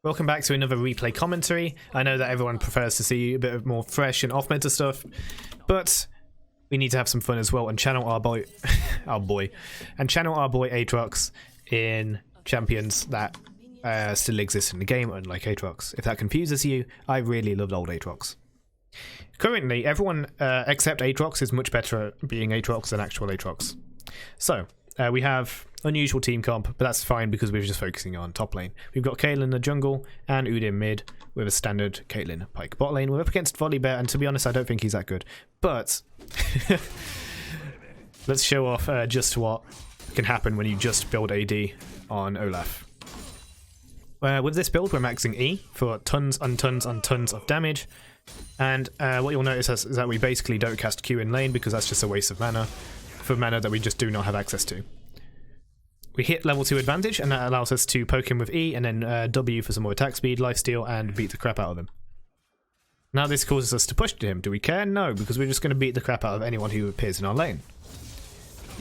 Welcome back to another replay commentary. I know that everyone prefers to see a bit of more fresh and off-meta stuff, but we need to have some fun as well and channel our boy, channel our boy Aatrox in champions that still exist in the game, unlike Aatrox. If that confuses you, I really loved old Aatrox. Currently, everyone except Aatrox is much better at being Aatrox than actual Aatrox. So, we have unusual team comp, but that's fine because we're just focusing on top lane. We've got kayle in the jungle and eune mid with a standard Caitlyn Pike bot lane. We're up against Volibear, and to be honest, I don't think he's that good. But let's show off just what can happen when you just build AD on Olaf. With this build, we're maxing E for tons and tons and tons of damage. And what you'll notice is that we basically don't cast Q in lane because that's just a waste of mana, for mana that we just do not have access to. We hit level 2 advantage, and that allows us to poke him with E, and then W for some more attack speed, lifesteal, and beat the crap out of him. Now this causes us to push to him. Do we care? No, because we're just going to beat the crap out of anyone who appears in our lane.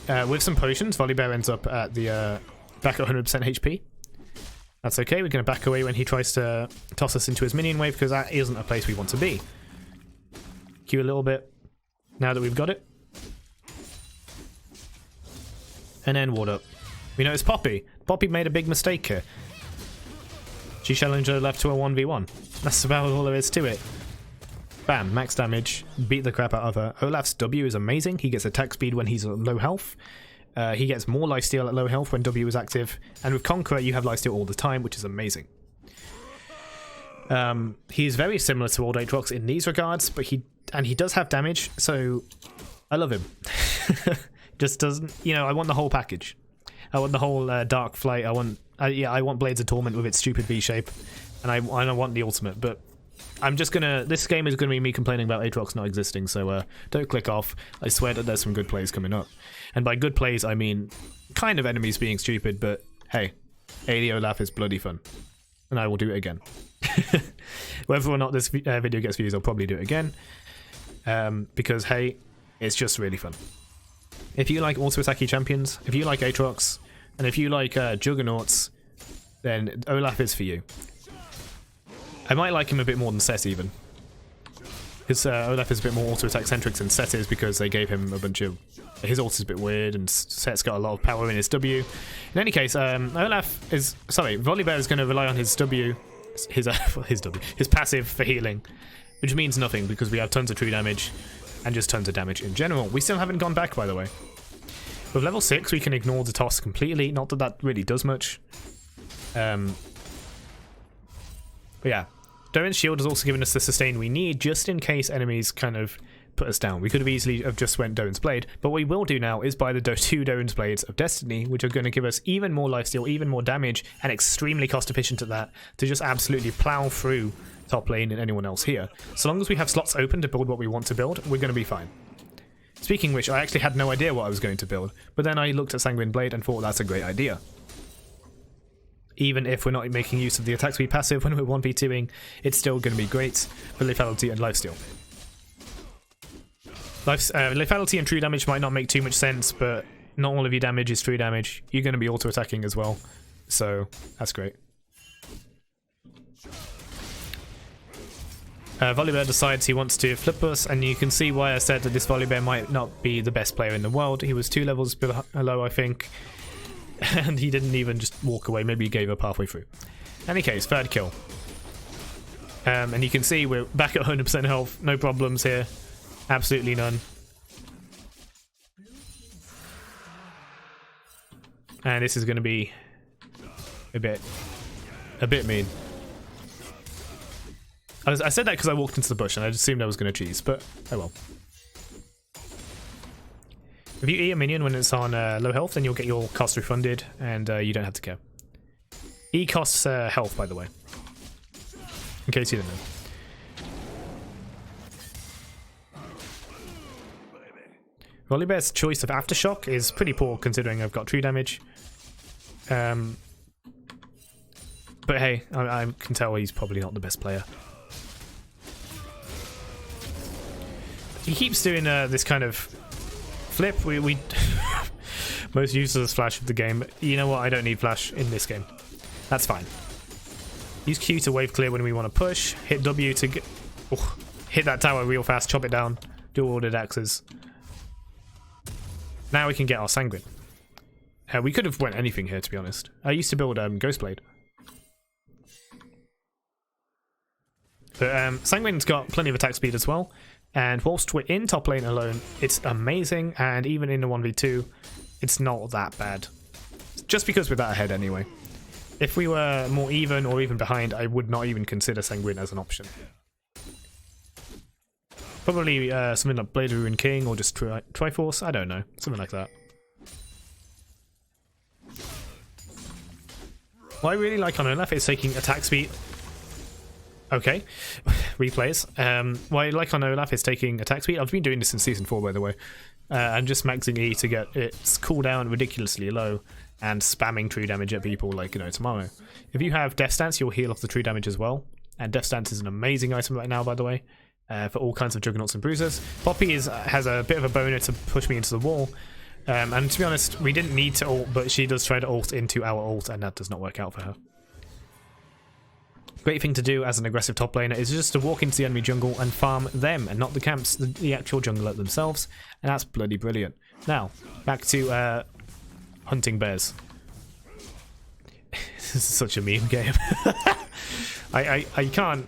With some potions, Volibear ends up at the back at 100% HP. That's okay, we're going to back away when he tries to toss us into his minion wave, because that isn't a place we want to be. Q a little bit, now that we've got it. And then ward up. We notice Poppy. Poppy made a big mistake here. She challenged Olaf to a 1v1. That's about all there is to it. Bam, max damage, beat the crap out of her. Olaf's W is amazing. He gets attack speed when he's at low health. He gets more lifesteal at low health when W is active. And with Conqueror, you have lifesteal all the time, which is amazing. He's very similar to old Aatrox in these regards, but he does have damage, so I love him. Just doesn't, you know, I want the whole package. I want the whole Dark Flight. I want Blades of Torment with its stupid V shape, and I want the ultimate. But I'm just gonna. This game is gonna be me complaining about Aatrox not existing. So don't click off. I swear that there's some good plays coming up, and by good plays I mean kind of enemies being stupid. But hey, AD Olaf is bloody fun, and I will do it again. Whether or not this video gets views, I'll probably do it again, because hey, it's just really fun. If you like auto-attacky champions, if you like Aatrox, and if you like Juggernauts, then Olaf is for you. I might like him a bit more than Set even. Because Olaf is a bit more auto-attack centric than Set is, because they gave him a bunch of... His ult is a bit weird, and Set's got a lot of power in his W. In any case, Olaf is... Sorry, Volibear is going to rely on his W... His passive for healing, which means nothing, because we have tons of true damage, and just tons of damage in general. We still haven't gone back, by the way. With level 6, we can ignore the toss completely. Not that that really does much. But yeah. Doran's shield has also given us the sustain we need, just in case enemies kind of put us down. We could have easily have just went Doran's Blade, but what we will do now is buy the 2 Doran's Blades of Destiny, which are going to give us even more lifesteal, even more damage, and extremely cost efficient at that, to just absolutely plow through top lane and anyone else here. So long as we have slots open to build what we want to build, we're going to be fine. Speaking of which, I actually had no idea what I was going to build, but then I looked at Sanguine Blade and thought that's a great idea. Even if we're not making use of the attack speed passive when we're 1v2ing, it's still going to be great for lethality and lifesteal. Lethality and true damage might not make too much sense, but not all of your damage is true damage. You're going to be auto-attacking as well, so that's great. Volibear decides he wants to flip us, and you can see why I said that this Volibear might not be the best player in the world. He was 2 levels below, I think, and he didn't even just walk away. Maybe he gave up halfway through. In any case, 3rd kill. And you can see we're back at 100% health, no problems here. Absolutely none. And this is going to be a bit mean. I said that because I walked into the bush and I just assumed I was going to cheese, but oh well. If you eat a minion when it's on low health, then you'll get your cost refunded, and you don't have to care. E costs health, by the way, in case you didn't know. Volibear's choice of Aftershock is pretty poor considering I've got true damage. But hey, I can tell he's probably not the best player. He keeps doing this kind of flip. We most useless flash of the game. You know what? I don't need flash in this game. That's fine. Use Q to wave clear when we want to push. Hit W to get... Oh, hit that tower real fast, chop it down. Do ordered axes. Now we can get our Sanguine. We could have went anything here, to be honest. I used to build Ghostblade. But Sanguine's got plenty of attack speed as well. And whilst we're in top lane alone, it's amazing. And even in the 1v2, it's not that bad. Just because we're that ahead anyway. If we were more even or even behind, I would not even consider Sanguine as an option. Probably something like Blade of Ruin King or just Triforce, I don't know. Something like that. What I really like on Olaf is taking attack speed. Okay, replays. What I like on Olaf is taking attack speed. I've been doing this in Season 4, by the way. And just maxing E to get its cooldown ridiculously low and spamming true damage at people like, you know, tomorrow. If you have Death Stance, you'll heal off the true damage as well. And Death Stance is an amazing item right now, by the way, for all kinds of Juggernauts and Bruisers. Poppy has a bit of a boner to push me into the wall. And to be honest, we didn't need to ult, but she does try to ult into our ult, and that does not work out for her. Great thing to do as an aggressive top laner is just to walk into the enemy jungle and farm them, and not the camps, the actual jungler themselves, and that's bloody brilliant. Now, back to hunting bears. This is such a meme game. I can't...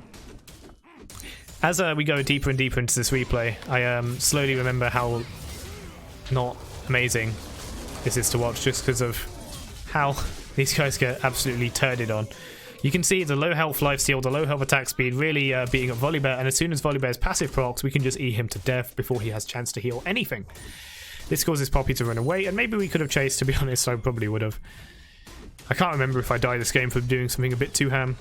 As we go deeper and deeper into this replay, I slowly remember how not amazing this is to watch, just because of how these guys get absolutely turded on. You can see the low health lifesteal, the low health attack speed really beating up Volibear, and as soon as Volibear's passive procs, we can just E him to death before he has a chance to heal anything. This causes Poppy to run away, and maybe we could have chased, to be honest. I probably would have. I can't remember if I died this game for doing something a bit too ham.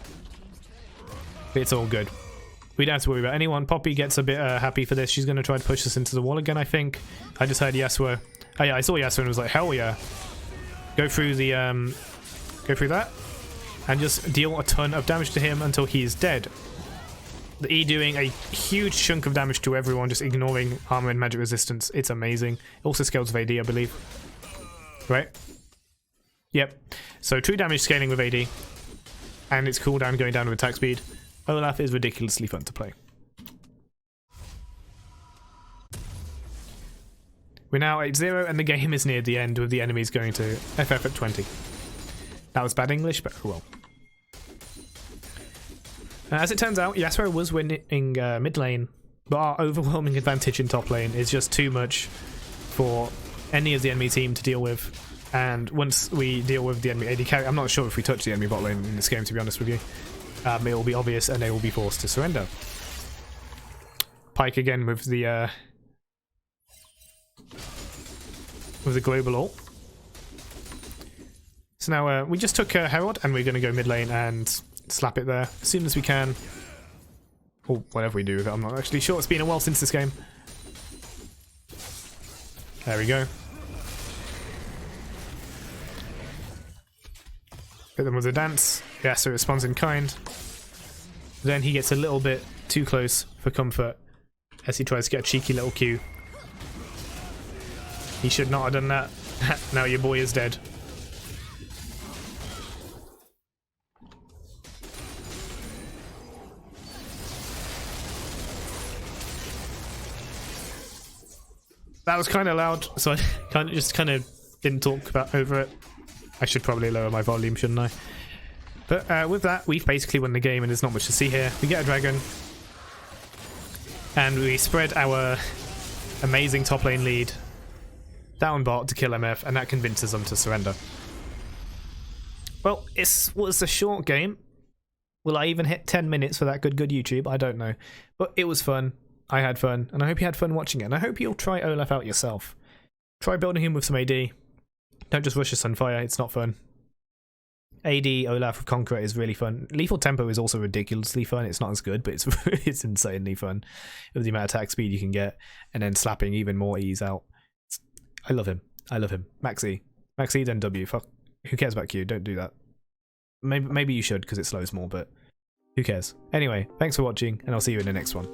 But it's all good. We don't have to worry about anyone. Poppy gets a bit happy for this. She's going to try to push us into the wall again, I think. I just heard Yasuo. Oh yeah, I saw Yasuo and was like, hell yeah. Go through the, go through that. And just deal a ton of damage to him until he is dead. The E doing a huge chunk of damage to everyone, just ignoring armor and magic resistance. It's amazing. It also scales with AD, I believe. Right? Yep. So true damage scaling with AD. And its cooldown going down with attack speed. Olaf is ridiculously fun to play. We're now 8-0 and the game is near the end with the enemies going to FF at 20. That was bad English, but oh well. As it turns out, Yasuo was winning mid lane, but our overwhelming advantage in top lane is just too much for any of the enemy team to deal with. And once we deal with the enemy AD carry, I'm not sure if we touch the enemy bot lane in this game, to be honest with you. It will be obvious and they will be forced to surrender. Pyke again with the global ult. So now we just took Herald and we're going to go mid lane and slap it there as soon as we can. Or whatever we do with it, I'm not actually sure. It's been a while since this game. There we go. Hit them with a dance. Yeah, so it responds in kind. Then he gets a little bit too close for comfort as he tries to get a cheeky little Q. He should not have done that. Now your boy is dead. That was kind of loud, so I kind of didn't talk about over it. I should probably lower my volume, shouldn't I? But with that, we've basically won the game and there's not much to see here. We get a dragon. And we spread our amazing top lane lead down bot to kill MF, and that convinces them to surrender. Well, it was a short game. Will I even hit 10 minutes for that good YouTube? I don't know. But it was fun. I had fun, and I hope you had fun watching it. And I hope you'll try Olaf out yourself. Try building him with some AD. Don't just rush a Sunfire, it's not fun. AD Olaf with Conqueror is really fun. Lethal Tempo is also ridiculously fun. It's not as good, but it's insanely fun with the amount of attack speed you can get, and then slapping even more E's out. I love him. I love him. Max E. Max E then W. Fuck. Who cares about Q? Don't do that. Maybe you should because it slows more, but who cares? Anyway, thanks for watching, and I'll see you in the next one.